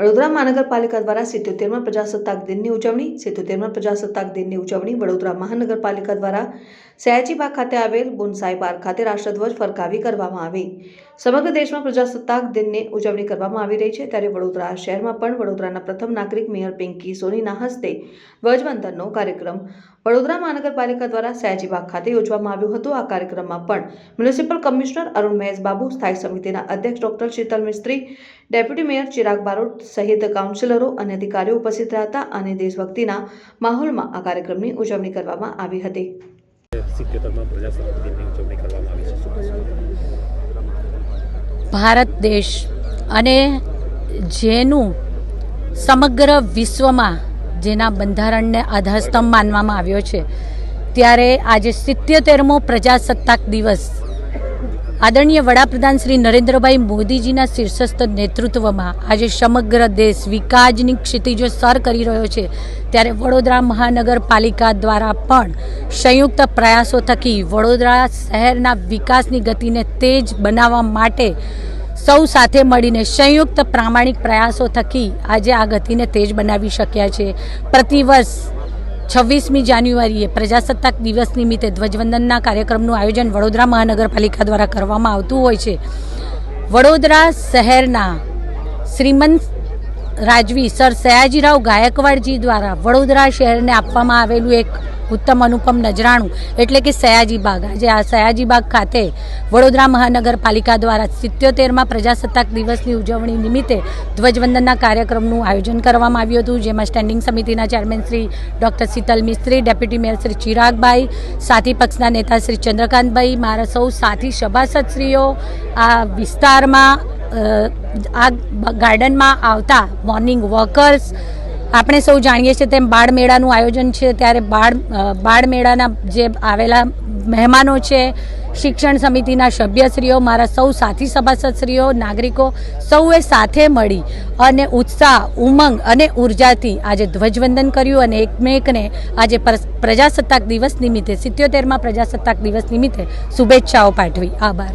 વડોદરા મહાનગરપાલિકા દ્વારા 77મા પ્રજાસત્તાક દિનની ઉજવણી 77મા પ્રજાસત્તાક દિનની ઉજવણી વડોદરા મહાનગરપાલિકા દ્વારા સયાજીબાગ ખાતે આવેલ બોન્સાઈ પાર્ક ખાતે રાષ્ટ્રધ્વજ ફરકાવી કરવામાં આવી। સમગ્ર દેશમાં પ્રજાસત્તાક દિનની ઉજવણી કરવામાં આવી રહી છે ત્યારે વડોદરા શહેરમાં પણ વડોદરાના પ્રથમ નાગરિક મેયર પિંકી સોનીના હસ્તે ધ્વજવંદનનો કાર્યક્રમ વડોદરા મહાનગરપાલિકા દ્વારા સયાજીબાગ ખાતે યોજવામાં આવ્યો હતો। આ કાર્યક્રમમાં પણ મ્યુનિસિપલ કમિશનર અરુણ મહેશ બાબુ, સ્થાયી સમિતિના અધ્યક્ષ ડોક્ટર શીતલ મિસ્ત્રી, ડેપ્યુટી મેયર ચિરાગ બારોટ સહિત કાઉન્સિલરો અને અધિકારીઓ ઉપસ્થિત રહ્યા હતા અને દેશભક્તિના માહોલમાં આ કાર્યક્રમની ઉજવણી કરવામાં આવી હતી। ભારત દેશ અને જેનું સમગ્ર વિશ્વમાં જેના બંધારણને આધારસ્તંભ માનવામાં આવ્યો છે ત્યારે આજે 77મો પ્રજાસત્તાક દિવસ આદરણીય વડાપ્રધાન શ્રી નરેન્દ્રભાઈ મોદીજીના શીર્ષસ્થ નેતૃત્વમાં આજે સમગ્ર દેશ વિકાસની ક્ષિતિજો સર કરી રહ્યો છે ત્યારે વડોદરા મહાનગરપાલિકા દ્વારા પણ સંયુક્ત પ્રયાસો થકી વડોદરા શહેરના વિકાસની ગતિને તેજ બનાવવા માટે સૌ સાથે મળીને સંયુક્ત પ્રામાણિક પ્રયાસો થકી આજે આ ગતિને તેજ બનાવી શક્યા છે। પ્રતિવર્ષ 26મી જાન્યુઆરીએ પ્રજાસત્તાક દિવસ નિમિત્તે ધ્વજવંદનના કાર્યક્રમનું આયોજન વડોદરા મહાનગરપાલિકા દ્વારા કરવામાં આવતું હોય છે। વડોદરા શહેરના શ્રીમંત રાજવી સર સયાજીરાવ ગાયકવાડજી દ્વારા વડોદરા શહેરને આપવામાં આવેલું એક ઉત્તમ અનુપમ નજરાણું એટલે કે સયાજીબાગ। આજે આ સયાજીબાગ ખાતે વડોદરા મહાનગરપાલિકા દ્વારા 77મા પ્રજાસત્તાક દિવસની ઉજવણી નિમિત્તે ધ્વજવંદનના કાર્યક્રમનું આયોજન કરવામાં આવ્યું હતું જેમાં સ્ટેન્ડિંગ સમિતિના ચેરમેન શ્રી ડૉક્ટર શીતલ મિસ્ત્રી, ડેપ્યુટી મેયર શ્રી ચિરાગભાઈ, સાથી પક્ષના નેતા શ્રી ચંદ્રકાંતભાઈ, મારા સૌ સાથી સભાસદશ્રીઓ, આ વિસ્તારમાં આ ગાર્ડનમાં આવતા મોર્નિંગ વોકર્સ, આપણે સૌ જાણીએ છીએ તેમ બાળ મેળાનું આયોજન છે ત્યારે બાળ મેળાના જે આવેલા મહેમાનો છે, શિક્ષણ સમિતિના સભ્યશ્રીઓ, મારા સૌ સાથી સભાસદશ્રીઓ, નાગરિકો સૌએ સાથે મળી અને ઉત્સાહ, ઉમંગ અને ઉર્જાથી આજે ધ્વજવંદન કર્યું અને એકમેકને આજે પ્રજાસત્તાક દિવસ નિમિત્તે 77મા પ્રજાસત્તાક દિવસ નિમિત્તે શુભેચ્છાઓ પાઠવી। આભાર।